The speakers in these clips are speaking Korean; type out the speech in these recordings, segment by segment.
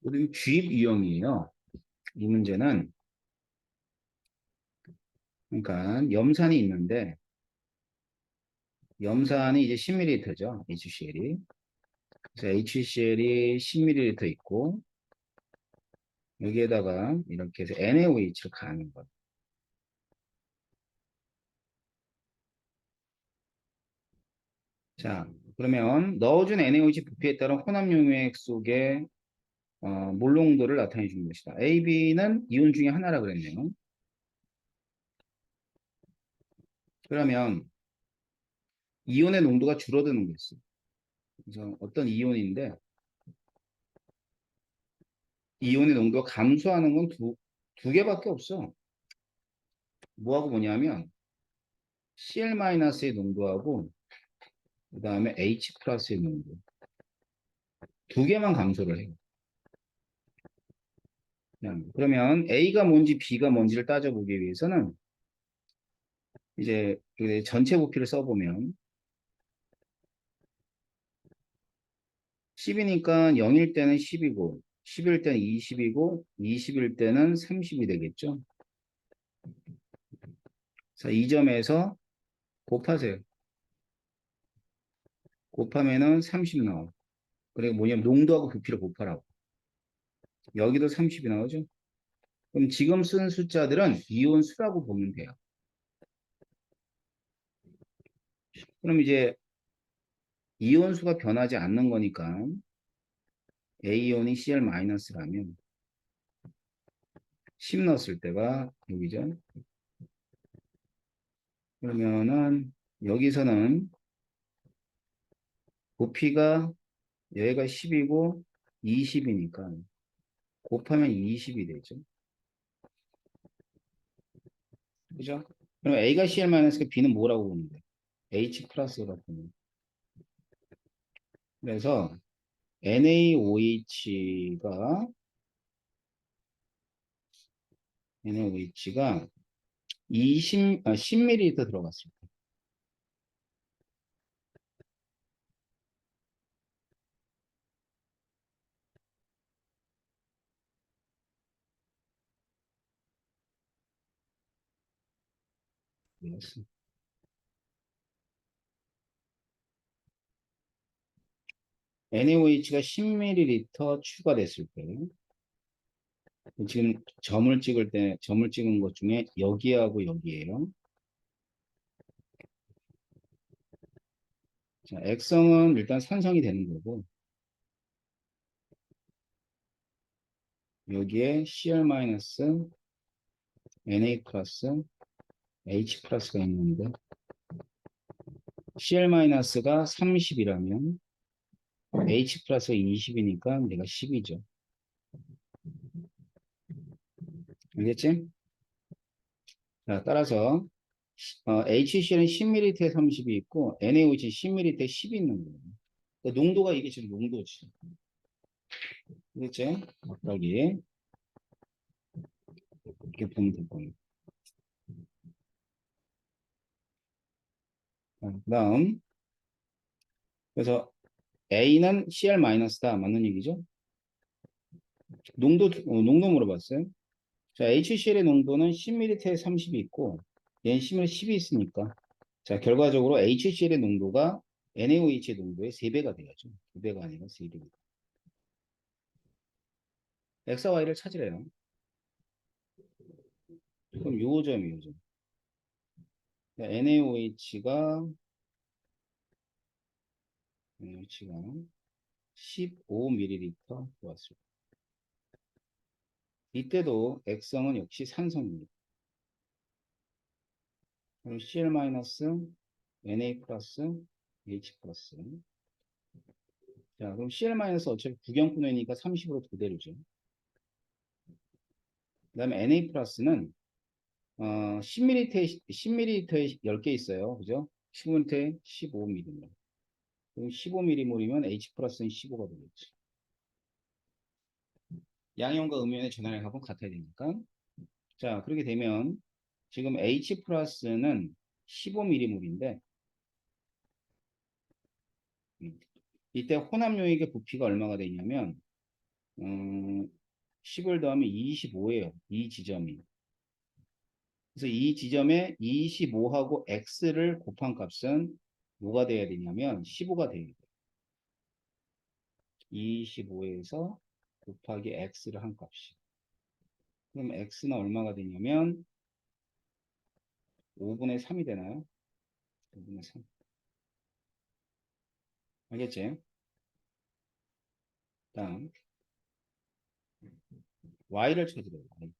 그리고 주입 유형이에요. 이 문제는 그러니까 염산이 있는데 염산이 이제 10ml죠. HCl이. 그래서 HCl이 10ml 있고 여기에다가 이렇게 해서 NaOH를 가하는 거예요. 자, 그러면 넣어준 NaOH 부피에 따른 혼합 용액 속의 몰농도를 나타내 주는 것이다. A, B는 이온 중에 하나라 그랬네요. 그러면 이온의 농도가 줄어드는 게 있어요. 그래서 어떤 이온인데 이온의 농도가 감소하는 건 두 개밖에 없어. 뭐하고 뭐냐면 Cl-의 농도하고 그 다음에 H 플러스의 농도 두 개만 감소를 해요. 그러면 A가 뭔지 B가 뭔지를 따져보기 위해서는 이제 그 전체 부피를 써보면 10이니까 0일 때는 10이고 10일 때는 20이고 20일 때는 30이 되겠죠. 자, 이 점에서 곱하세요. 곱하면은 30 나와. 그리고 뭐냐면 농도하고 부피를 곱하라고. 여기도 30이 나오죠. 그럼 지금 쓴 숫자들은 이온 수라고 보면 돼요. 그럼 이제 이온 수가 변하지 않는 거니까 A이온이 Cl-라면 10 넣었을 때가 여기죠. 그러면은 여기서는 부피가 여기가 10이고 20이니까 곱하면 20이 되죠. 그죠? 그럼 A가 Cl-그 B는 뭐라고 보면 돼? H 플러스라고 보면. 그래서 NaOH가 10ml 들어갔을 때. NaOH가 10ml 추가됐을 때 지금 점을 찍은 것 중에 여기하고 여기에요. 자, 액성은 일단 산성이 되는 거고 여기에 Cl- Na 플러스 H 플러스가 있는데 Cl-가 30이라면 H 플러스가 20이니까 내가 10이죠. 알겠지? 자, 따라서 HCl은 10ml에 30이 있고 NaOH 10ml에 10이 있는 거예요. 그러니까 농도가 이게 지금 농도지. 알겠지? 여기 이렇게 보면 될 거예요. 그 다음 그래서 A는 Cl-다 맞는 얘기죠? 농도 물어봤어요. 자, HCl의 농도는 10ml에 30이 있고 얘는 10ml에 10이 있으니까 자, 결과적으로 HCl의 농도가 NaOH의 농도의 3배가 돼야죠. 2배가 아니라 3배. X와 Y를 찾으래요. 그럼 요점이 요점. NaOH가 15ml 들어왔습니다. 이때도 액성은 역시 산성입니다. 그럼 Cl- Na 플러스 H 플러스. 자, 그럼 Cl- 어차피 구경분해니까 30으로 그대로죠. 그 다음에 Na 플러스는 10ml에 10개 있어요. 그죠? 10ml에 15ml. 그럼 15ml몰이면 H 플러스는 15가 되겠지. 양이온과 음이온의 전환의 값은 같아야 되니까. 자, 그렇게 되면 지금 H 플러스는 15ml몰인데 이때 혼합요익의 부피가 얼마가 되냐면 10을 더하면 25예요. 이 지점이. 그래서 이 지점에 25하고 x를 곱한 값은 뭐가 돼야 되냐면 15가 돼야 돼요. 25에서 곱하기 x를 한 값이. 그럼 x는 얼마가 되냐면 5분의 3이 되나요? 5분의 3. 알겠지? 다음 y를 찾으래요. y.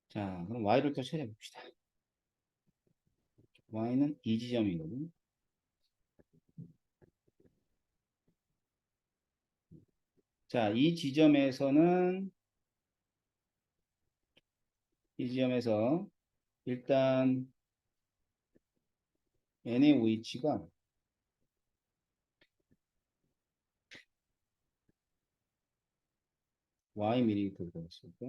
자, 그럼 y를 또 찾아봅시다. y는 이 지점이거든. 자, 이 지점에서 일단 n의 위치가 y 들어갔을 때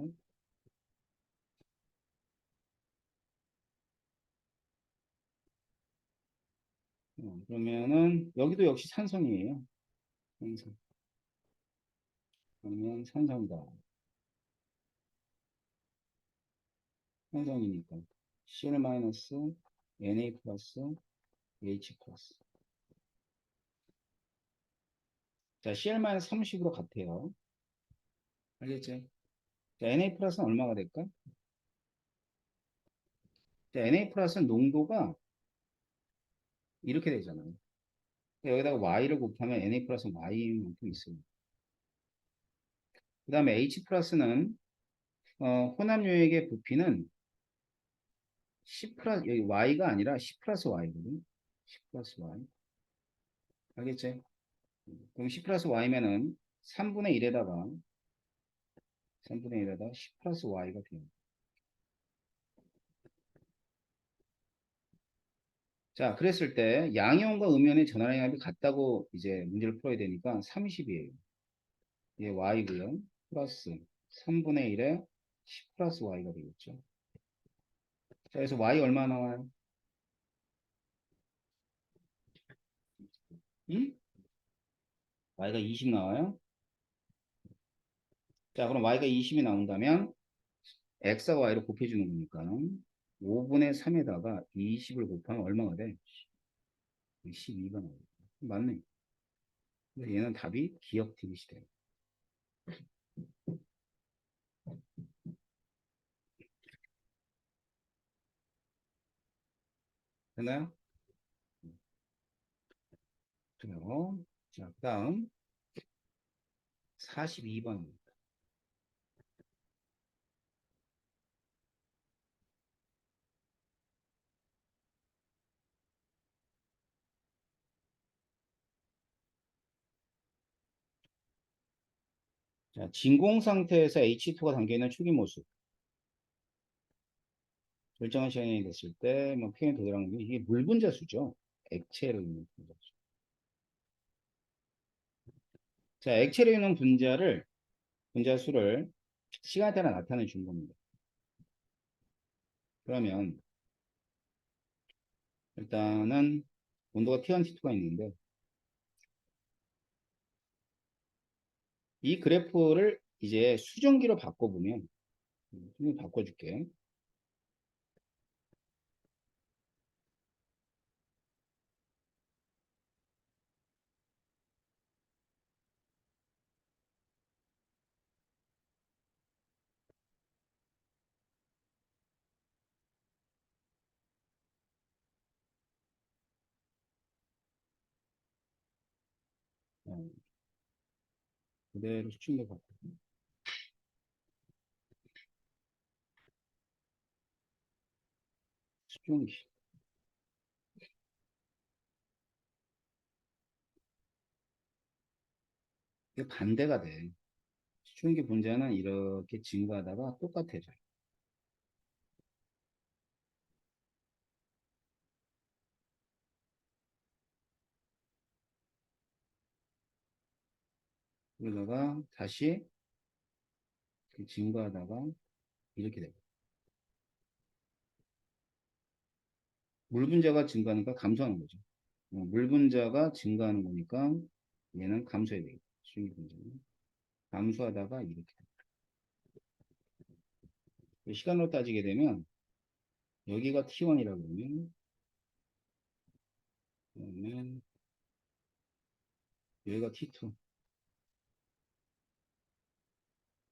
그러면은 여기도 역시 산성이에요. 산성. 그러면 산성이다. 산성이니까 Cl 마이너스 Na 플러스 H 플러스. 자, Cl 마이너스 30으로 같아요. 알겠지? 자, Na 플러스는 얼마가 될까? 자, Na 플러스는 농도가 이렇게 되잖아요. 여기다가 Y를 곱하면 Na 플러스는 Y만큼 있어요. 그 다음에 H 플러스는 혼합유액의 부피는 10 플러스, 여기 Y가 아니라 10 플러스 Y거든. 10 플러스 Y. 알겠지? 그럼 10 플러스 Y면은 3분의 1에다가 10 플러스 Y가 돼요. 자, 그랬을 때 양이온과 음이온의 전화량합이 같다고 이제 문제를 풀어야 되니까 30이에요. 이게 Y고요. 플러스 3분의 1에 10 플러스 Y가 되겠죠. 자, 그래서 Y 얼마 나와요? 응? Y가 20 나와요? 자, 그럼 Y가 20이 나온다면 X와 Y를 곱해주는 거니까 5분의 3에다가 20을 곱하면 얼마가 돼? 12가 나와요. 맞네. 근데 얘는 답이 기억 디귿이 돼요. 됐나요? 그래요. 자, 그 다음 42번. 자, 진공 상태에서 H2가 담겨있는 초기 모습. 결정한 시간이 됐을 때, 뭐, 표현이 되더라는 게, 이게 물 분자수죠. 액체로 있는 분자수. 자, 액체로 있는 분자수를 시간에 따라 나타내 준 겁니다. 그러면, 일단은, 온도가 T1, T2가 있는데, 이 그래프를 이제 수증기로 바꿔보면, 좀 바꿔줄게. 어, 그대로 수증기로 바꿔. 수증기. 이게 반대가 돼. 수증기 분자는 이렇게 증가하다가 똑같아져요. 그러다가 다시 증가하다가 이렇게 돼요. 물 분자가 증가하니까 감소하는 거죠. 물 분자가 증가하는 거니까 얘는 감소해야 되겠다. 수증기 분자는. 감소하다가 이렇게. 시간으로 따지게 되면 여기가 T1이라고 그러면 그러면 여기가 T2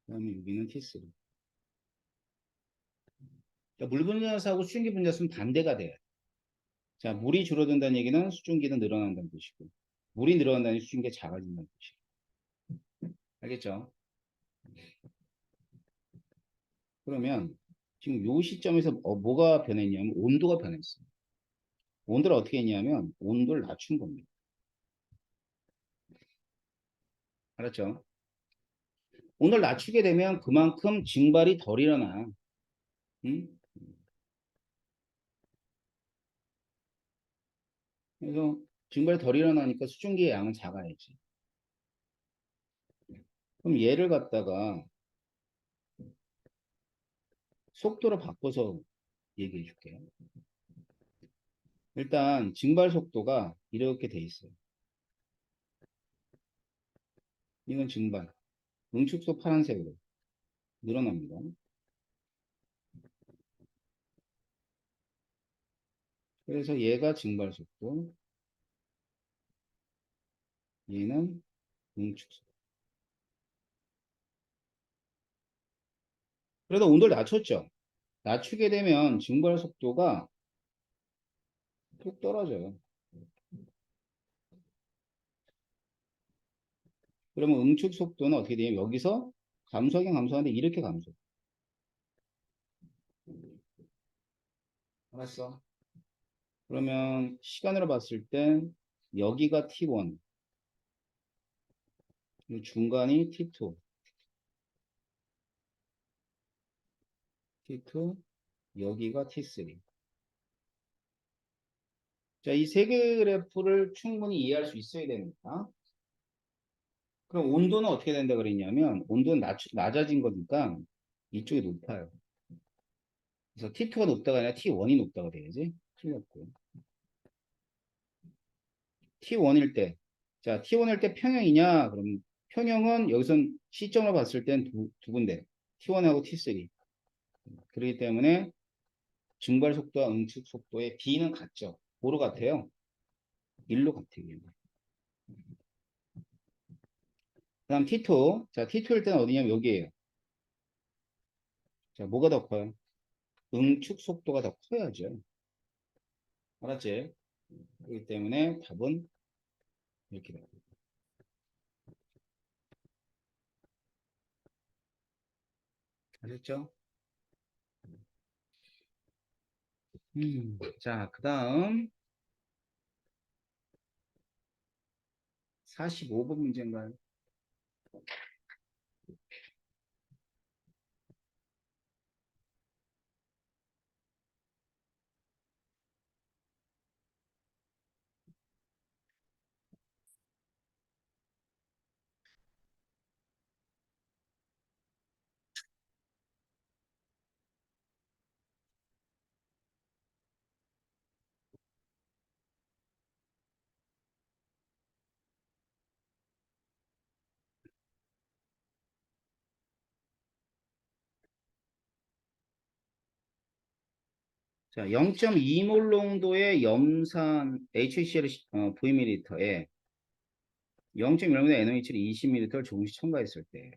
그다음에 여기는 T3. 그러니까 물 분자수하고 수증기 분자수는 반대가 돼요. 자, 물이 줄어든다는 얘기는 수증기는 늘어난다는 뜻이고 물이 늘어난다는 수증기가 작아진다는 뜻이에요. 알겠죠? 그러면 지금 요 시점에서 뭐가 변했냐면 온도가 변했어요. 온도를 어떻게 했냐면 온도를 낮춘 겁니다. 알았죠? 온도를 낮추게 되면 그만큼 증발이 덜 일어나. 응? 그래서 증발이 덜 일어나니까 수증기의 양은 작아야지. 그럼 얘를 갖다가 속도로 바꿔서 얘기해 줄게요. 일단 증발 속도가 이렇게 돼 있어요. 이건 증발. 응축소 파란색으로 늘어납니다. 그래서 얘가 증발 속도, 얘는 응축소. 그래도 온도를 낮췄죠. 낮추게 되면 증발 속도가 툭 떨어져요. 그러면 응축 속도는 어떻게 되냐면 여기서 감소하긴 감소하는데 이렇게 감소. 알았어. 그러면 시간으로 봤을 땐 여기가 T1, 중간이 T2, T2, 여기가 T3. 자, 이 세 개의 그래프를 충분히 이해할 수 있어야 됩니다. 그럼 온도는 어떻게 된다 그랬냐면 온도는 낮아진 거니까 이쪽이 높아요. 그래서 T2가 높다가 아니라 T1이 높다가 돼야지. 틀렸고. T1일 때. 자, T1일 때 평형이냐? 그럼 평형은 여기선 시점으로 봤을 땐 두 군데. T1하고 T3. 그렇기 때문에 증발 속도와 응축 속도의 B는 같죠. 뭐로 같아요? 1로 같아요. 그 다음 T2. 자, T2일 때는 어디냐면 여기에요. 자, 뭐가 더 커요? 응축 속도가 더 커야죠. 알았지? 그렇기 때문에 답은 이렇게 됩니다. 아셨죠? 자, 그 다음 45번 문제인가요? 자, 0.2몰 농도의 염산 HCl Vml에 0.1ml NaOH를 20ml 조금씩 첨가했을 때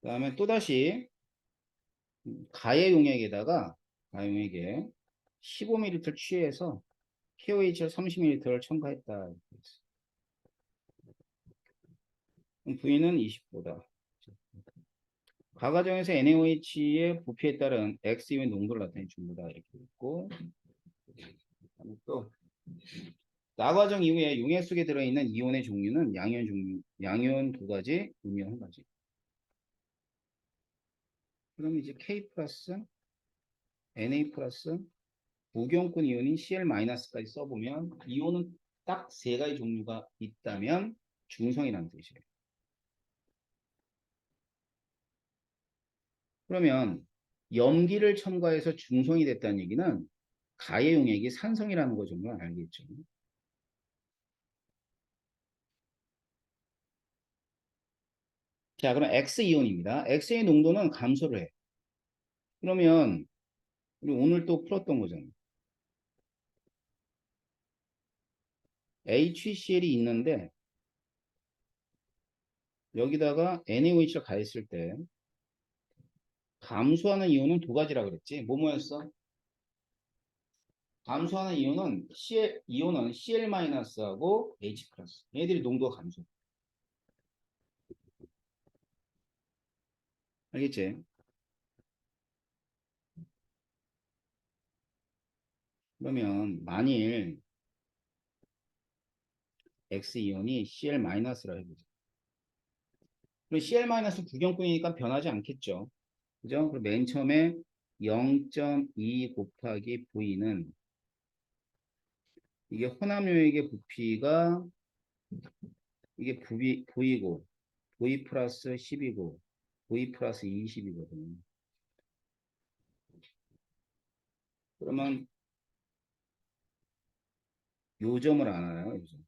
그다음에 또다시 가해 용액에다가 가해 용액에 15ml 취해서 KOH를 30ml를 첨가했다. V는 20보다. 가과정에서 NaOH의 부피에 따른 X의 농도를 나타내 줍니다. 이렇게 있고 또 나과정 이후에 용액 속에 들어있는 이온의 종류는 양이온 종류, 양이온 두 가지, 음이온 한 가지. 그럼 이제 K 플러스, Na 플러스, 무경권 이온인 Cl-까지 써보면 이온은 딱 세 가지 종류가 있다면 중성이라는 뜻이에요. 그러면 염기를 첨가해서 중성이 됐다는 얘기는 가해 용액이 산성이라는 거 정말 알겠죠. 자, 그럼 X이온입니다. X의 농도는 감소를 해. 그러면 우리 오늘 또 풀었던 거잖아. HCl이 있는데 여기다가 NaOH를 가했을 때 감소하는 이온은 두 가지라 그랬지. 뭐였어? 감소하는 이온은 이온은 Cl-하고 H+. 얘들이 농도가 감소. 알겠지? 그러면 만일 X이온이 Cl-라 해보자. 그럼 Cl- 구경꾼이니까 변하지 않겠죠. 그죠? 그럼 맨 처음에 0.2 곱하기 V는 이게 혼합용액의 부피가 이게 V고 V 플러스 10이고 V 플러스 20이거든요. 그러면 요 점을 알아요. 요 점.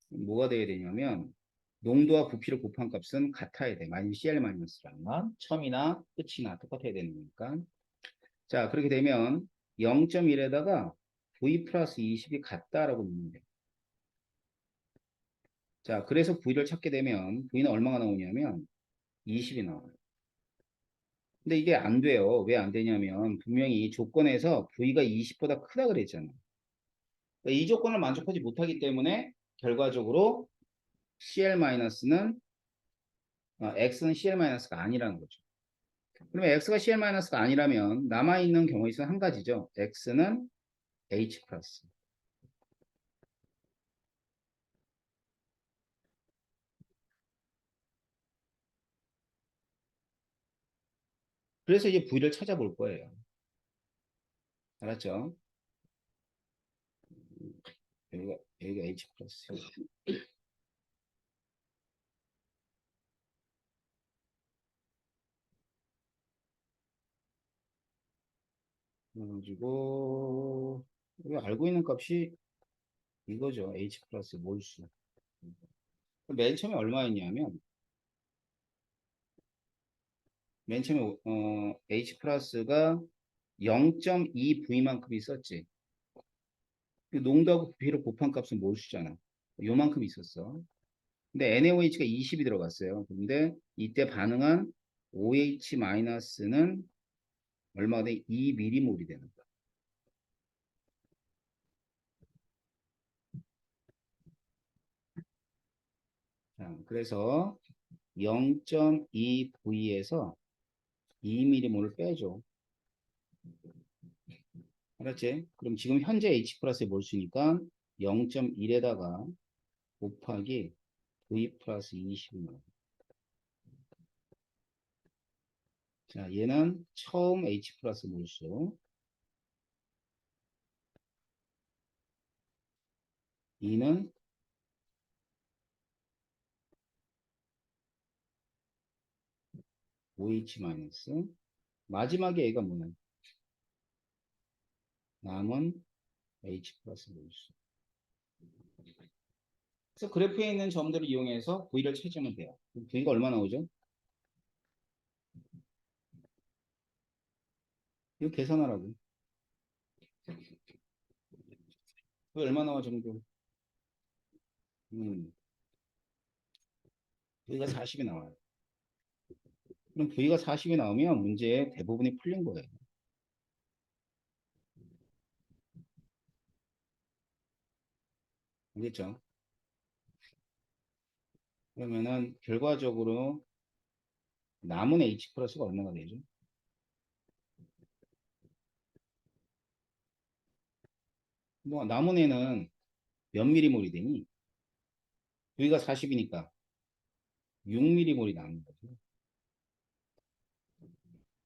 뭐가 돼야 되냐면 농도와 부피를 곱한 값은 같아야 돼. 마이너스 CL-라는 건 처음이나 끝이나 똑같아야 되는 거니까. 자, 그렇게 되면 0.1에다가 V 플러스 20이 같다라고 넣으면 돼. 자, 그래서 V를 찾게 되면 V는 얼마가 나오냐면 20이 나와요. 근데 이게 안 돼요. 왜 안 되냐면 분명히 조건에서 V가 20보다 크다 그랬잖아. 그러니까 이 조건을 만족하지 못하기 때문에 결과적으로 CL-는 X는 CL-가 아니라는 거죠. 그러면 X가 CL-가 아니라면 남아있는 경우에 있어서 한 가지죠. X는 H 플러스. 그래서 이제 V를 찾아볼 거예요. 알았죠? 여기가 H 플러스. 그래가지고 우리가 알고 있는 값이 이거죠. H 플러스 몰수. 맨 처음에 얼마였냐면 맨 처음에 H 플러스가 0.2V만큼 있었지. 그 농도하고 부피를 곱한 값은 몰수잖아. 요만큼 있었어. 근데 NaOH가 20이 들어갔어요. 근데 이때 반응한 OH-는 얼마가 돼? 2mm몰이 되는 거야. 자, 그래서 0.2V에서 2mm몰을 빼줘. 알았지? 그럼 지금 현재 H 플러스의 몰수니까 0.1에다가 곱하기 V 플러스 20을 자, 얘는 처음 H 플러스 몰수. 2는 OH 마이너스. 마지막에 얘가 뭐냐? 남은 H 플러스 몰수. 그래서 그래프에 있는 점들을 이용해서 V를 찾으면 돼요. V가 얼마 나오죠? 이거 계산하라고. V 얼마 나와 정도? V가 40이 나와요. 그럼 V가 40이 나오면 문제의 대부분이 풀린 거예요. 알겠죠? 그러면은 결과적으로 남은 H 플러스가 얼마가 되죠? 뭐 남은 애는 몇 미리몰이 되니? V가 40이니까 6mm몰이 남는 거죠.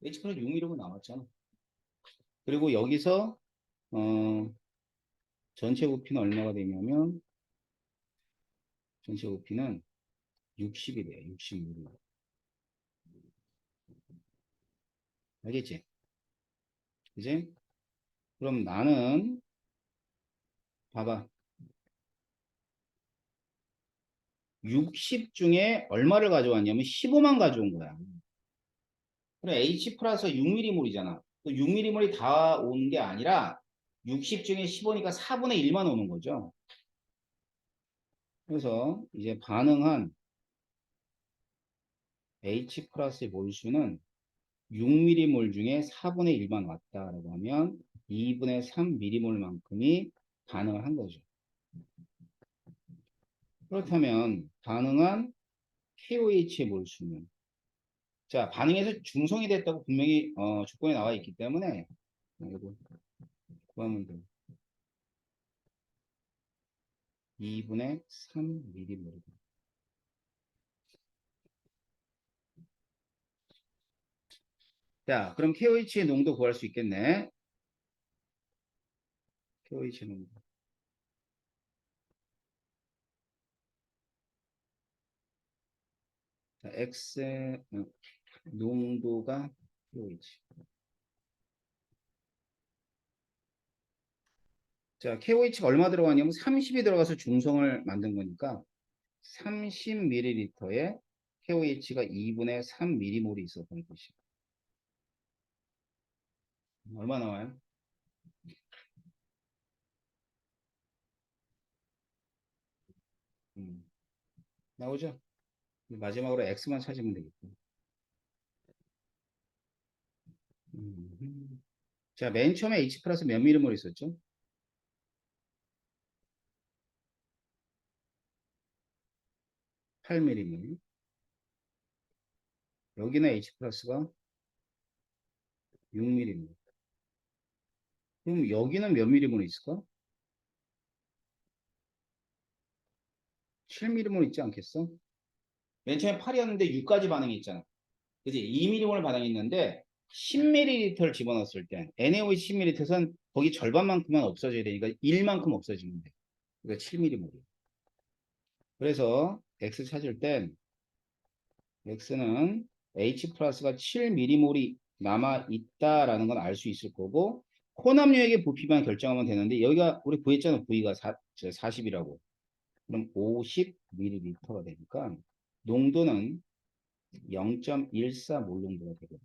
H가 6mm몰 남았잖아. 그리고 여기서 어, 전체 부피는 얼마가 되냐면 전체 부피는 60이 돼요. 60mm. 알겠지? 그지? 그럼 나는 봐봐. 60 중에 얼마를 가져왔냐면 15만 가져온 거야. 그래, H 플러스 6mm몰이잖아. 6mm몰이 다 온 게 아니라 60 중에 15니까 4분의 1만 오는 거죠. 그래서 이제 반응한 H 플러스의 몰수는 6mm몰 중에 4분의 1만 왔다라고 하면 2분의 3mm몰만큼이 반응을 한 거죠. 그렇다면 반응한 KOH의 몰수는 자, 반응해서 중성이 됐다고 분명히 조건에 나와 있기 때문에 이거 구하면 돼. 2분의 3mm몰. 자, 그럼 KOH의 농도 구할 수 있겠네. KOH의 농도. 자, X의 농도가 KOH. 자, KOH가 얼마 들어가냐면 30이 들어가서 중성을 만든 거니까 30ml에 KOH가 2분의 3mm몰이 있었던 것이. 얼마 나와요? 나오죠? 마지막으로 X만 찾으면 되겠고. 자, 맨 처음에 H 플러스 몇 mm몰 있었죠? 8mm몰. 여기는 H 플러스가 6mm몰. 그럼 여기는 몇 mm몰 있을까? 7mm몰 있지 않겠어? 맨 처음에 8이었는데 6까지 반응했잖아. 그지? 2mm몰 반응했는데 10ml를 집어넣었을 때 NaOH 10ml는 거기 절반만큼만 없어져야 되니까 1만큼 없어지면 돼. 그러니까 7mm몰이야. 그래서 X 찾을 땐 X는 H 플러스가 7mm몰이 남아 있다라는 건 알 수 있을 거고 혼합유액의 부피만 결정하면 되는데 여기가 우리 구했잖아. V가 40이라고. 그럼 50ml가 되니까 농도는 0.14몰 농도가 되거든요.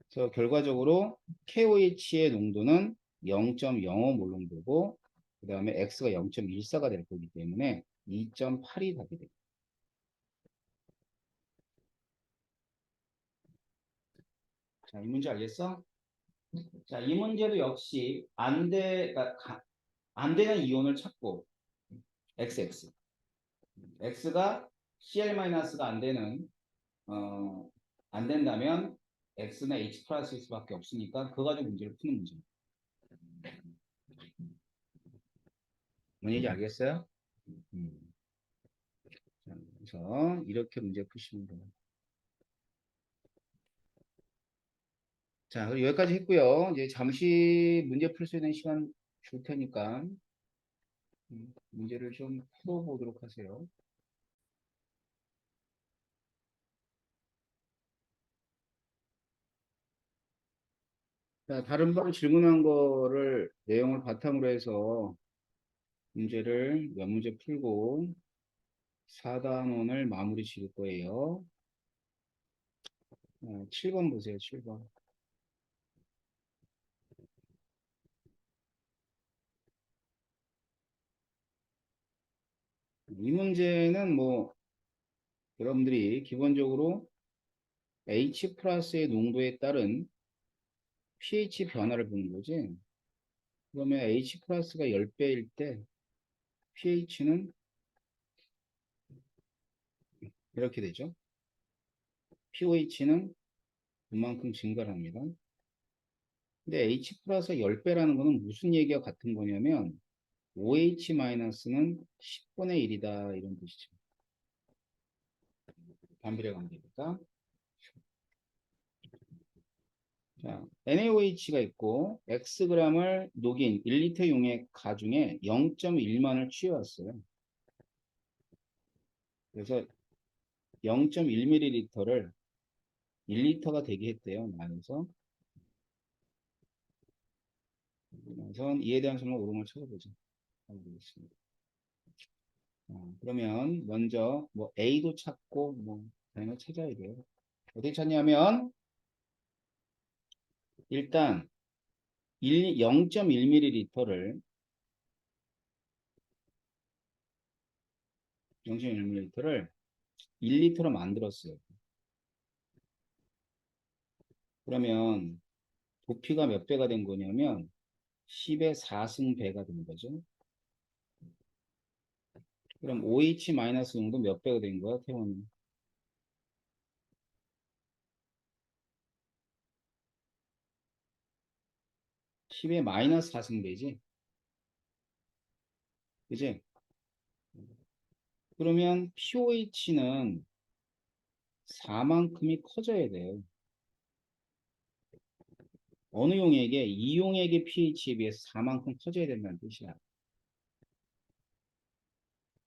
그래서 결과적으로 KOH의 농도는 0.05몰 농도고 그 다음에 X가 0.14가 될 거기 때문에 2.8이 답이 됩니다. 자, 이 문제 알겠어? 자, 이 문제도 역시 그러니까 안 되는 이온을 찾고 XX. X가 Cl-가 안 되는 어, 안 된다면 X는 H 플러스일 수밖에 없으니까 그거 가지고 문제를 푸는 문제입니다. 뭔지 알겠어요? 음. 자, 그래서 이렇게 문제 푸시면 돼요. 자, 그럼 여기까지 했고요. 이제 잠시 문제 풀 수 있는 시간 줄 테니까 문제를 좀 풀어보도록 하세요. 자, 다른 분 질문한 거를 내용을 바탕으로 해서 문제를 몇 문제 풀고 4단원을 마무리 지을 거예요. 7번 보세요. 7번. 이 문제는 뭐 여러분들이 기본적으로 H 플러스의 농도에 따른 pH 변화를 보는 거지. 그러면 H 플러스가 10배일 때 pH는 이렇게 되죠. pOH는 그만큼 증가를 합니다. 근데 H 플러스 10배라는 거는 무슨 얘기가 같은 거냐면 OH-는 10분의 1이다 이런 뜻이죠. 반비례 관계니까. 자, NaOH가 있고 Xg을 녹인 1리터 용액 가중에 0.1만을 취해왔어요. 그래서 0.1ml를 1리터가 되게 했대요. 나눠서. 우선 이에 대한 설명 옳은 걸 찾아보자. 알겠습니다. 그러면 먼저 뭐 A도 찾고 뭐 당연히 찾아야 돼요. 어떻게 찾냐면 일단 0.1ml를 0.1ml를 1리터로 만들었어요. 그러면 부피가 몇 배가 된 거냐면 10의 4승배가 된 거죠. 그럼 OH- 농도 몇 배가 된 거야, 태원이? 10의 마이너스 4승배지. 그지? 그러면 pOH는 4만큼이 커져야 돼요. 어느 용액에? 이 용액의 pH에 비해서 4만큼 커져야 된다는 뜻이야.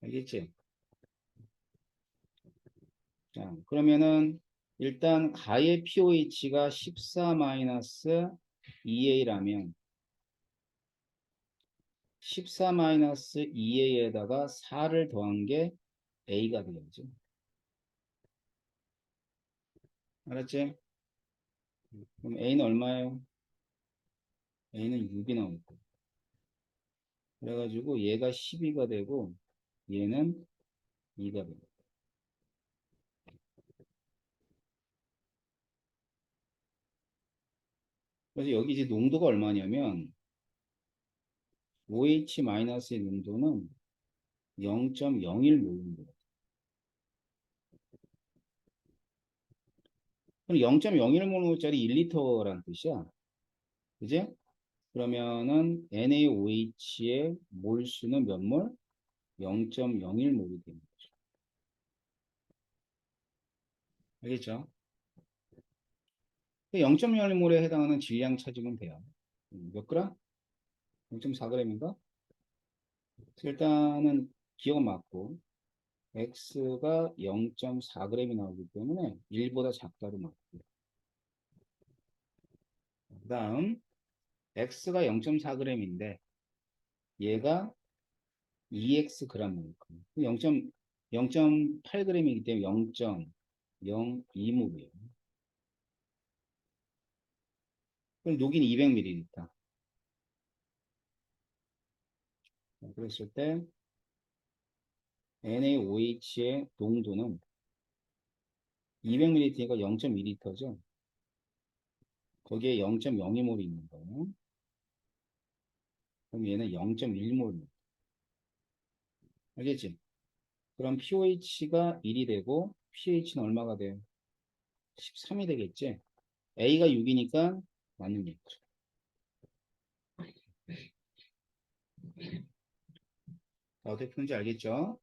알겠지? 자, 그러면은 일단 가의 pOH가 14-2A라면 14-2A에다가 4를 더한 게 A가 되겠죠. 알았지? 그럼 A는 얼마예요? A는 6이 나올 거예요. 그래가지고 얘가 12가 되고 얘는 2가 됩니다. 그래서 여기 이제 농도가 얼마냐면 OH-의 농도는 0.01몰입니다. 그럼 0.01몰짜리 1리터라는 뜻이야. 그지? 그러면은 NaOH의 몰수는 몇 몰? 0.01몰이 됩니다. 알겠죠? 0.01몰에 해당하는 질량 찾으면 돼요. 몇 그램? 0.4g인가? 일단은 기억은 맞고 x가 0.4g이 나오기 때문에 1보다 작다로 맞고 그 다음 x가 0.4g인데 얘가 2x g만큼 0.8g이기 때문에 0.02몰이에요. 그럼 녹인 200ml. 그랬을 때 NaOH의 농도는 200ml니까 0.2리터죠. 거기에 0.02몰이 있는 거예요. 그럼 얘는 0.1몰. 알겠지? 그럼 pOH가 1이 되고 pH는 얼마가 돼요? 13이 되겠지? A가 6이니까 맞는 얘기죠. 자, 어떻게 푸는지 알겠죠?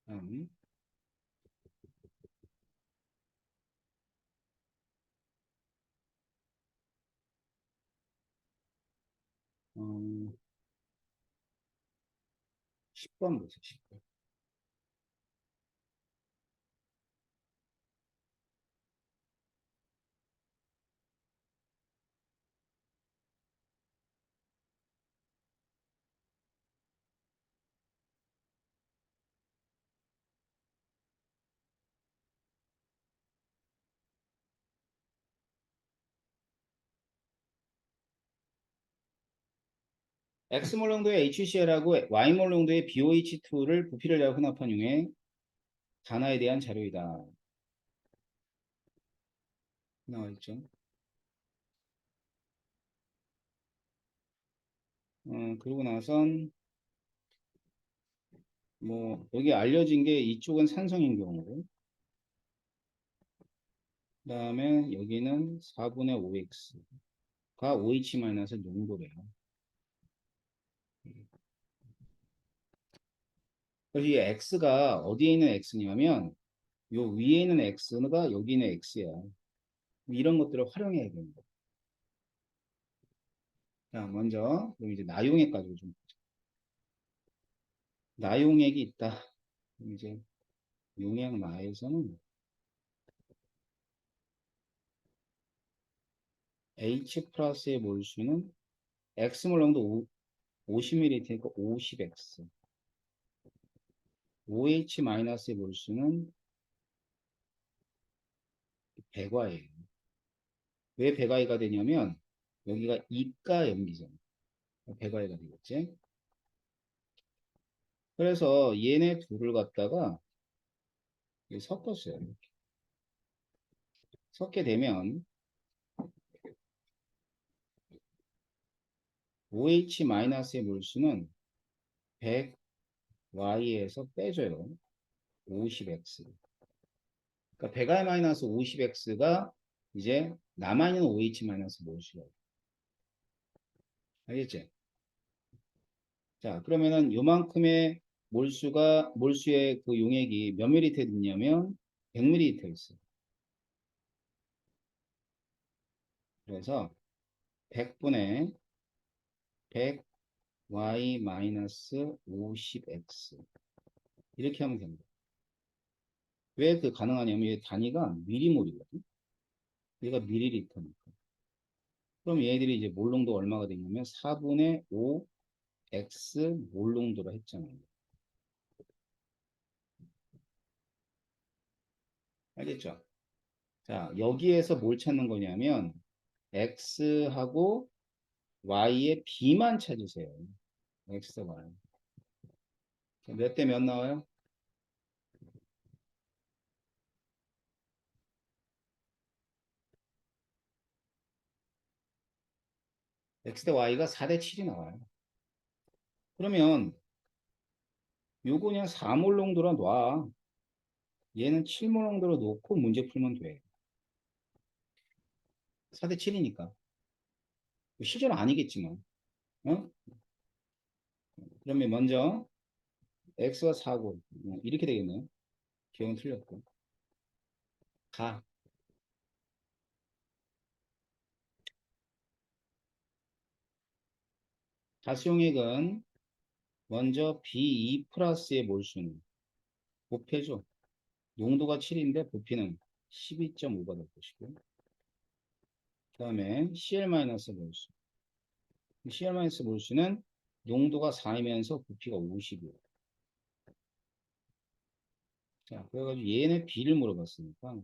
다음, 10번 보세요. 10번. X몰 농도의 HCl하고 Y몰 농도의 BOH2를 부피를 내어 혼합한 융의 단화에 대한 자료이다. 나와 있죠. 그러고 나선 뭐 여기 알려진 게 이쪽은 산성인 경우고 그 다음에 여기는 4분의 5x가 OH- 농도래요. 그래서 이 x가 어디에 있는 x냐면 요 위에 있는 x가 여기 있는 x야. 이런 것들을 활용해야 됩니다. 자, 먼저 그럼 이제 나용액 가지고 좀 나용액이 있다. 이제 용액 나에서는 H 플러스의 몰수는 X몰 농도 50ml니까 50X. OH 마이너스의 몰수는 100Y예요. 왜 100Y가 되냐면 여기가 이가 염기잖아. 100Y가 되겠지. 그래서 얘네 둘을 갖다가 섞었어요. 섞게 되면 OH-의 몰수는 100Y에서 빼줘요. 50X. 그러니까 100Y-50X가 이제 남아있는 OH- 몰수예요. 알겠지? 자, 그러면은 요만큼의 몰수의 그 용액이 몇 밀리리터 있냐면 100ml 있어요. 그래서 100분의 100Y-50X 이렇게 하면 됩니다. 왜 그 가능하냐면 이 단위가 미리몰이거든. 얘가 밀리리터니까. 그럼 얘들이 이제 몰농도 얼마가 되냐면 4분의 5 X 몰농도라 했잖아요. 알겠죠? 자, 여기에서 뭘 찾는 거냐면 X하고 Y의 B만 찾으세요. X, Y. 몇 대 몇 나와요? X 대 Y가 4대 7이 나와요. 그러면 요거 그냥 4몰 농도로 놔. 얘는 7몰 농도로 놓고 문제 풀면 돼. 4대 7이니까. 실제로 아니겠지만. 어? 그러면 먼저 X가 4고 이렇게 되겠네요. 기억은 틀렸고. 가. 가수용액은 먼저 B2 플러스의 몰수는 곱해줘. 농도가 7인데 부피는 12.5가 될 것이고 그 다음에 Cl-몰수. Cl-몰수는 농도가 4이면서 부피가 50이에요. 자, 그래가지고 얘네 B를 물어봤으니까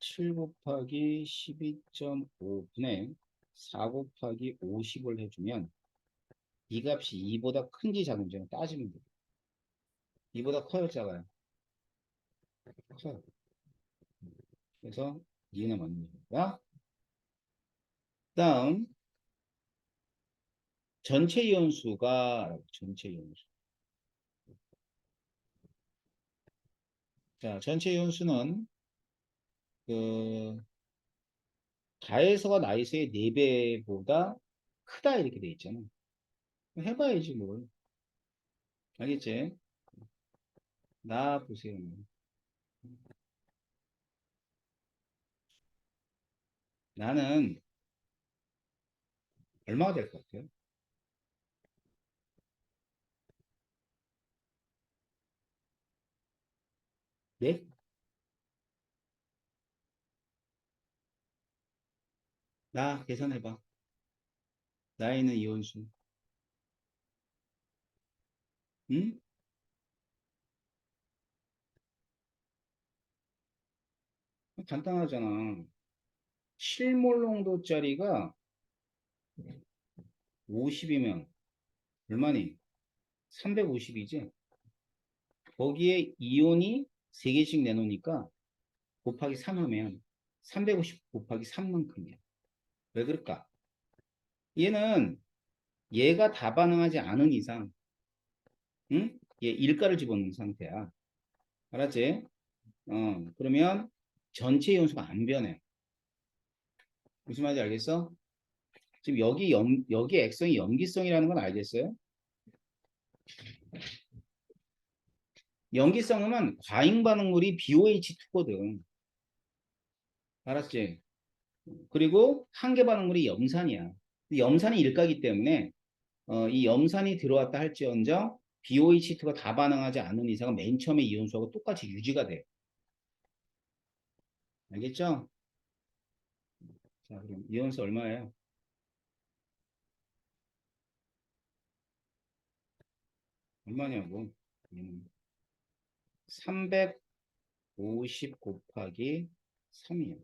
7 곱하기 12.5분의 4 곱하기 50을 해주면 이 값이 2보다 큰지 작은지 따지면 돼요. 2보다 커요, 작아요? 커요. 그래서 얘는 맞는 거야. 다음 전체 이온수가 전체 이온수. 자, 전체 이온수는 그 다에서가 나에서의 4배보다 크다 이렇게 돼 있잖아. 해봐야지 뭘. 알겠지? 나 보세요. 나는 얼마가 될 것 같아요? 네? 나 계산해봐. 나에 있는 이온수. 응? 간단하잖아. 7몰 농도짜리가 50이면 얼마니? 350이지? 거기에 이온이 3개씩 내놓으니까 곱하기 3하면 350 곱하기 3만큼이야. 왜 그럴까? 얘는 얘가 다 반응하지 않은 이상, 응? 얘 일가를 집어넣는 상태야. 알았지? 그러면 전체 연수가 안 변해. 무슨 말인지 알겠어? 지금 여기 액성이 염기성이라는 건 알겠어요? 염기성은 과잉 반응물이 BOH2거든. 알았지? 그리고 한계 반응물이 염산이야. 염산이 일가기 때문에 이 염산이 들어왔다 할지언정 BOH2가 다 반응하지 않는 이상은 맨 처음에 이온수하고 똑같이 유지가 돼요. 알겠죠? 자, 그럼 이온수 얼마예요? 얼마냐고? 350 곱하기 3이에요.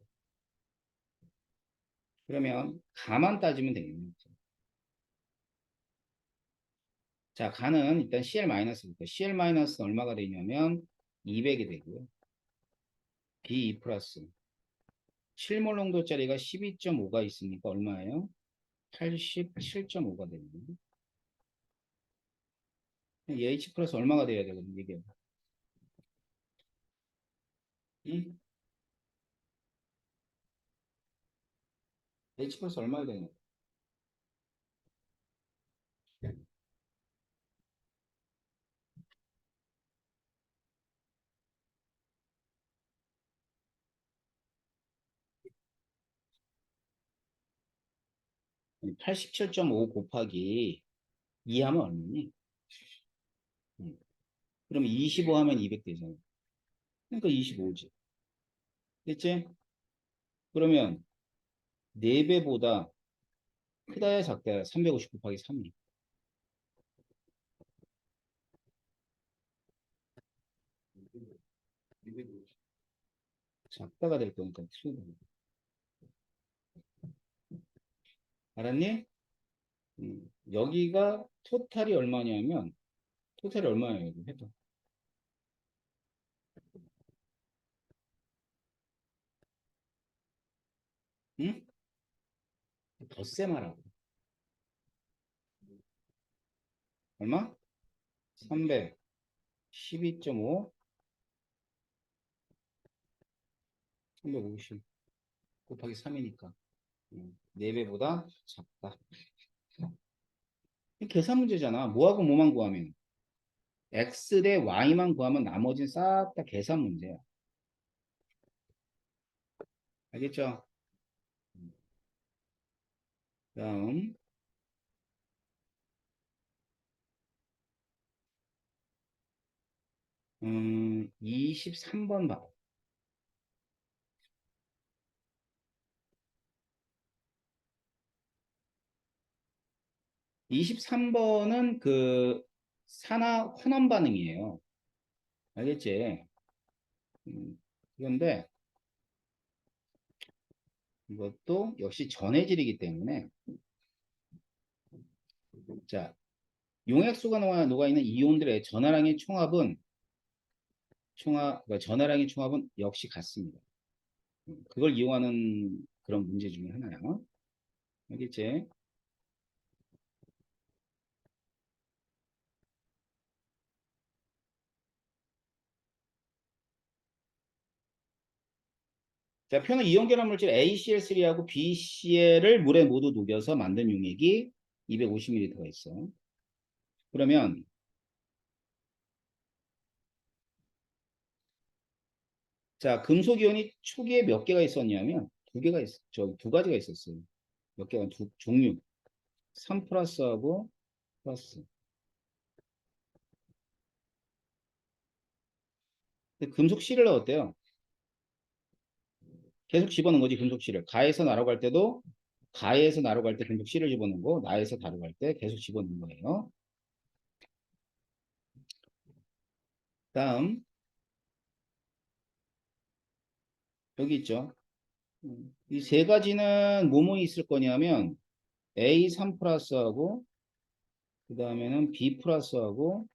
그러면 가만 따지면 되겠네요. 자, 가는 일단 CL-부터. CL- 얼마가 되냐면 200이 되고요. B2 플러스 7몰 농도짜리가 12.5가 있으니까 얼마예요? 87.5가 되네요. 이 H 플러스 얼마가 돼야 되거든요, 이게. 응? H 플러스 얼마가 되냐? 87.5 곱하기 2 하면 얼마니? 응. 그럼 25 하면 200 되잖아. 그러니까 25지. 됐지? 그러면 4배보다 크다야 작다야? 350 곱하기 3이. 작다가 될 거니까 틀리다. 알았니? 여기가 토탈이 얼마냐면 토탈이 얼마예요? 여기 해봐. 응? 덧셈 하라고. 얼마? 300. 12.5. 350 곱하기 3이니까 4배보다 작다. 이 계산 문제잖아. 뭐하고 뭐만 구하면. X 대 Y만 구하면 나머지는 싹 다 계산 문제야. 알겠죠? 다음 23번 봐. 23번은 그 산화 환원 반응이에요. 알겠지? 그런데 이것도 역시 전해질이기 때문에 자, 용액수가 녹아있는 이온들의 전하량의 총합은 그러니까 전하량의 총합은 역시 같습니다. 그걸 이용하는 그런 문제 중에 하나야. 알겠지? 자, 표는 이온 결합 물질 ACl3하고 BCl을 물에 모두 녹여서 만든 용액이 250ml가 있어. 그러면 자, 금속 이온이 초기에 몇 개가 있었냐면 두 가지가 있었어요. 몇 개가 두 종류. 3 플러스하고 플러스. 근데 금속 C를 넣었대요. 계속 집어넣은 거지, 금속 C를. 가에서 나로 갈 때도 가에서 나로 갈 때 금속 C를 집어넣은 거, 나에서 나로 갈 때 계속 집어넣는 거예요. 다음 여기 있죠. 이 세 가지는 뭐뭐 있을 거냐면 A3 플러스하고 그 다음에는 B 플러스하고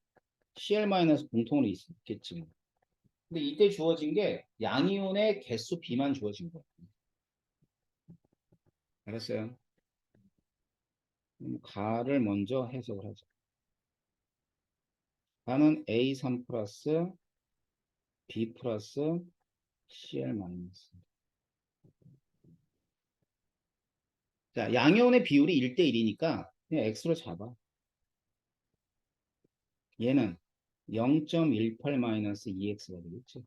Cl 마이너스 공통으로 있겠지. 근데 이때 주어진 게 양이온의 개수 B만 주어진 거야. 알았어요? 가를 먼저 해석을 하자. 가는 A3 플러스 B 플러스 Cl 마이너스. 자, 양이온의 비율이 1대1이니까 그냥 X로 잡아. 얘는 0.18 마이너스 2X가 되겠지.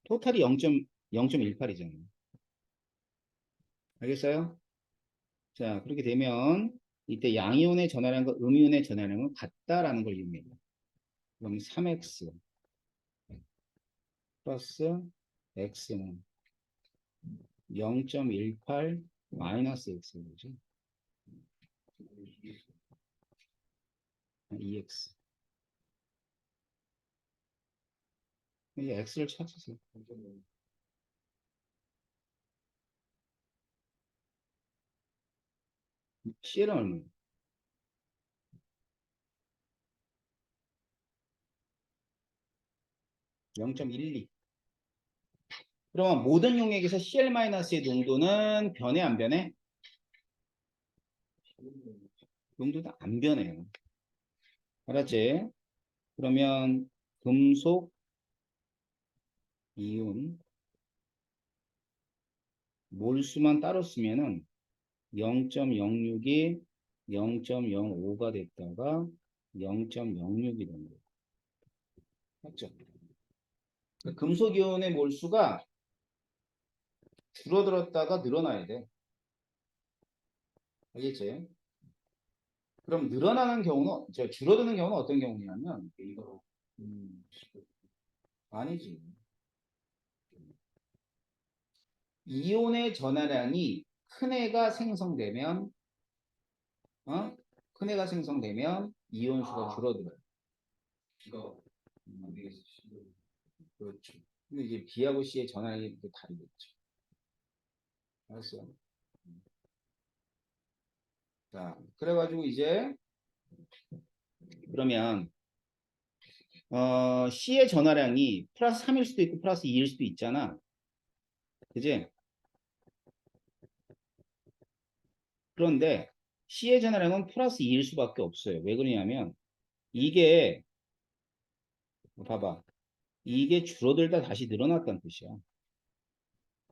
토탈이 0.18이잖아요. 알겠어요? 자, 그렇게 되면 이때 양이온의 전하량과 음이온의 전하량은 같다라는 걸 의미해요. 그럼 3x 플러스 x는 0.18 마이너스 x죠. 2x. 이 x를 찾으세요. CL은 얼마예요? 0.12. 그러면 모든 용액에서 CL-의 농도는 변해 안 변해? 농도도 안 변해요. 알았지? 그러면 금속 이온 몰수만 따로 쓰면은 0.06이 0.05가 됐다가 0.06이 된 거예요. 맞죠? 금속 이온의 몰수가 줄어들었다가 늘어나야 돼. 알겠지? 그럼 늘어나는 경우는, 줄어드는 경우는 어떤 경우냐면, 이거, 음, 아니지. 이온의 전하량이 큰 애가 생성되면, 어? 큰 애가 생성되면 이온 수가 줄어들어요. 음, 그렇죠. 근데 이제 B하고 C의 전하량이 또 다르겠죠. 알았어요? 자, 그래가지고 이제, 그러면, C의 전하량이 플러스 3일 수도 있고 플러스 2일 수도 있잖아. 그지? 그런데 C의 전하량은 플러스 2일 수밖에 없어요. 왜 그러냐면, 이게, 봐봐. 이게 줄어들다 다시 늘어났다는 뜻이야.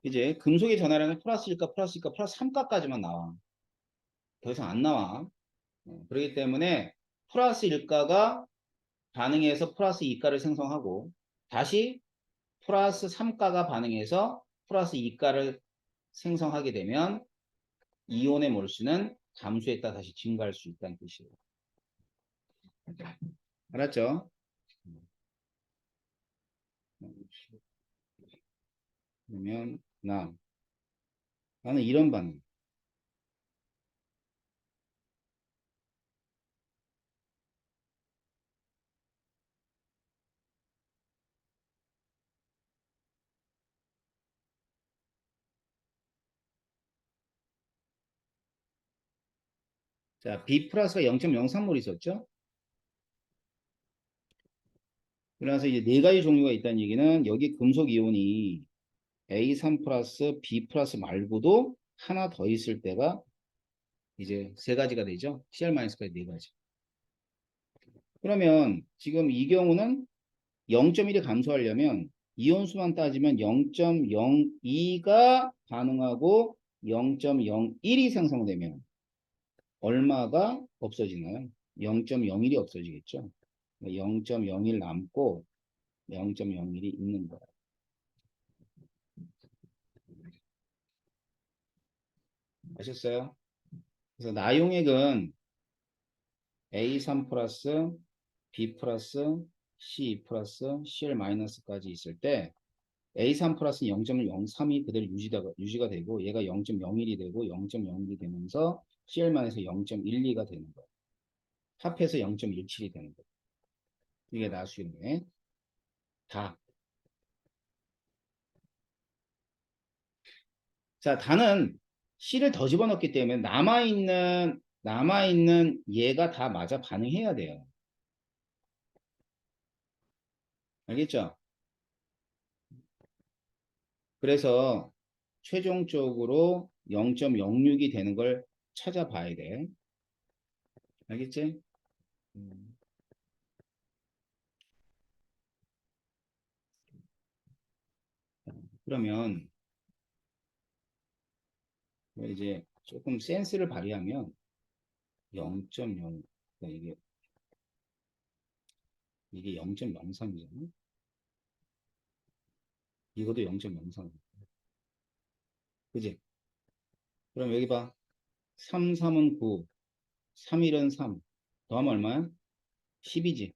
이제 금속의 전하량은 플러스일까 플러스 3가까지만 나와. 더 이상 안 나와. 그렇기 때문에 플러스 1가가 반응해서 플러스 2가를 생성하고 다시 플러스 3가가 반응해서 플러스 2가를 생성하게 되면 이온의 몰수는 감소했다 다시 증가할 수 있다는 뜻이에요. 알았죠? 그러면 나는 이런 반응. 자, B 플러스가 0.03몰 있었죠? 그래서 이제 네 가지 종류가 있다는 얘기는 여기 금속 이온이 A3 플러스 B 플러스 말고도 하나 더 있을 때가 이제 세 가지가 되죠. CR-까지 네 가지. 그러면 지금 이 경우는 0.1이 감소하려면 이온수만 따지면 0.02가 반응하고 0.01이 생성되면 얼마가 없어지나요? 0.01이 없어지겠죠. 0.01 남고 0.01이 있는 거예요. 아셨어요? 그래서 나용액은 A3 플러스 B 플러스 C 플러스 CL-까지 있을 때 A3 플러스 0.03이 그대로 유지가 되고 얘가 0.01이 되고 0.01이 되면서 CL-에서 0.12가 되는 거예요. 합해서 0.17이 되는 거예요. 이게 나수용의 다. 자, 다는 C를 더 집어넣기 때문에 남아있는 얘가 다 맞아 반응해야 돼요. 알겠죠? 그래서 최종적으로 0.06이 되는 걸 찾아봐야 돼. 알겠지? 음, 그러면 이제 조금 센스를 발휘하면 0.0, 그러니까 이게 0.03이잖아. 이것도 0.03. 그지? 그럼 여기 봐. 3, 3은 9, 3일은 3. 더하면 얼마야? 10이지.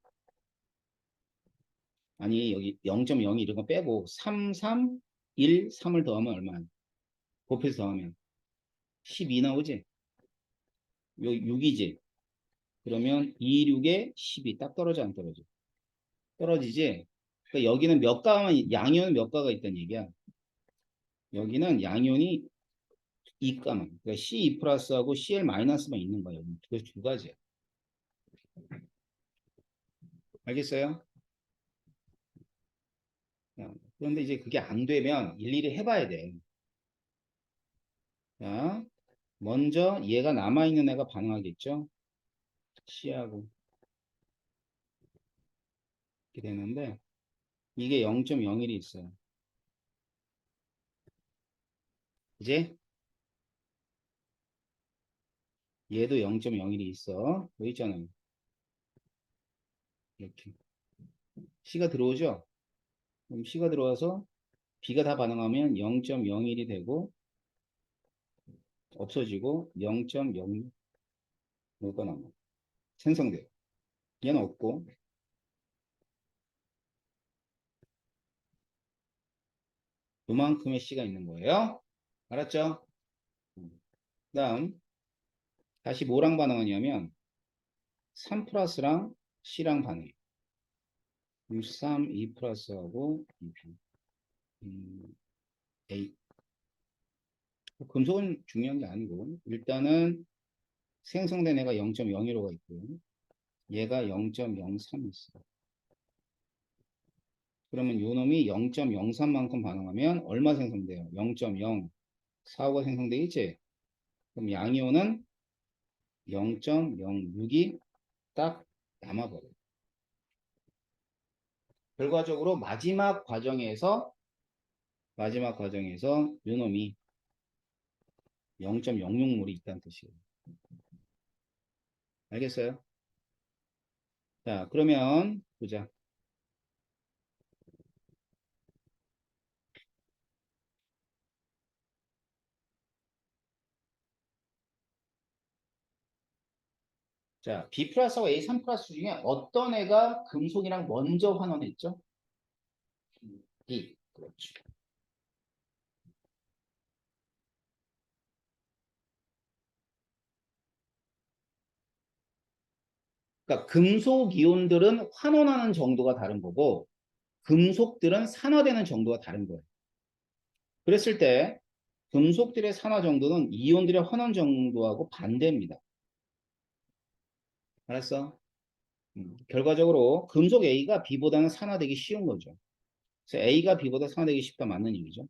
아니, 여기 0.02 이런 거 빼고 3, 3, 1, 3을 더하면 얼마야? 곱해서 더하면 12 나오지? 요 6이지. 그러면 2, 6에 12 딱 떨어져 안 떨어져? 떨어지지? 그러니까 여기는 몇 가만 양이온은 몇 가가 있다는 얘기야. 여기는 양이온이 2가만. 그러니까 C2 플러스하고 CL 마이너스만 있는 거예요. 두 가지야. 알겠어요? 그런데 이제 그게 안 되면 일일이 해봐야 돼. 자, 먼저 얘가 남아있는 애가 반응하겠죠? C하고 이렇게 되는데 이게 0.01이 있어요. 이제 얘도 0.01이 있어. 여기 있잖아요. 이렇게. C가 들어오죠? 그럼 C가 들어와서 B가 다 반응하면 0.01이 되고 없어지고 0.0 뭐가 남아? 생성돼요. 얘는 없고 요만큼의 C가 있는 거예요. 알았죠? 다음 다시 뭐랑 반응하냐면 3 플러스랑 C랑 반응해요. 3, 2 플러스하고 2B. A. 금속은 중요한 게 아니고 일단은 생성된 애가 0.01호가 있고요. 얘가 0.03 있어요. 그러면 요 놈이 0.03만큼 반응하면 얼마 생성돼요? 0.045가 생성되겠지? 그럼 양이온은 0.06이 딱 남아버려요. 결과적으로 마지막 과정에서 요 놈이 0.06몰이 있다는 뜻이에요. 알겠어요? 자, 그러면 보자. 자, B 플러스와 A 3 플러스 중에 어떤 애가 금속이랑 먼저 환원했죠? B. 그렇죠. 그러니까 금속 이온들은 환원하는 정도가 다른 거고 금속들은 산화되는 정도가 다른 거예요. 그랬을 때 금속들의 산화 정도는 이온들의 환원 정도하고 반대입니다. 알았어? 결과적으로 금속 A가 B보다는 산화되기 쉬운 거죠. 그래서 A가 B보다 산화되기 쉽다 맞는 얘기죠.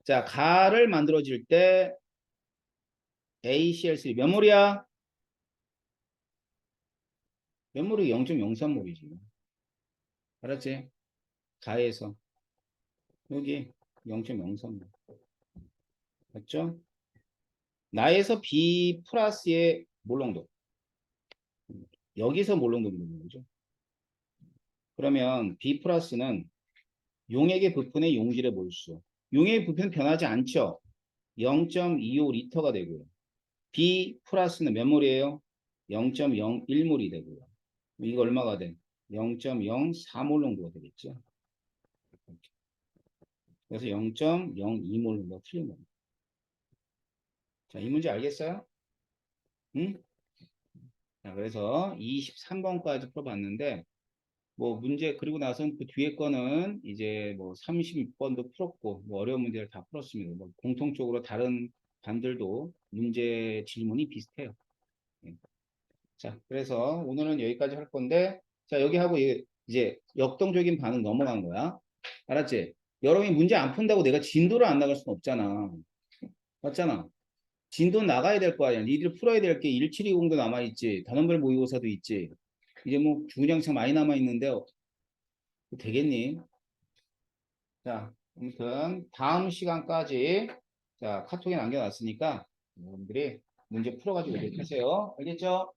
자, 가를 만들어질 때 ACl3 몇 몰이야? 몇 몰이 0.03몰이지. 알았지? 가에서 여기 0.03몰. 맞죠? 나에서 B 플러스의 몰농도. 여기서 몰농도 물는 거죠. 그러면 B 플러스는 용액의 부품의 용질의 몰수. 용액의 부품은 변하지 않죠. 0.25리터가 되고요. B 플러스는 몇 몰이에요? 0.01몰이 되고요. 이거 얼마가 돼? 0.04몰 정도가 되겠죠. 그래서 0.02몰 정도가 틀린 겁니다. 자, 이 문제 알겠어요? 응? 자, 그래서 23번까지 풀어봤는데 뭐 문제 그리고 나서는 그 뒤에 거는 이제 뭐 36번도 풀었고 뭐 어려운 문제를 다 풀었습니다. 뭐 공통적으로 다른 반들도 문제 질문이 비슷해요. 예. 자, 그래서 오늘은 여기까지 할 건데 자, 여기 하고 이제 역동적인 반응 넘어간 거야. 알았지? 여러분이 문제 안 푼다고 내가 진도를 안 나갈 수는 없잖아. 맞잖아. 진도 나가야 될 거 아니야. 니들 풀어야 될 게 1720도 남아있지. 단원별 모의고사도 있지. 이제 뭐 중장차 많이 남아있는데 되겠니? 자, 아무튼 다음 시간까지 자 카톡에 남겨놨으니까 여러분들이 문제 풀어가지고 이렇게 하세요. 알겠죠?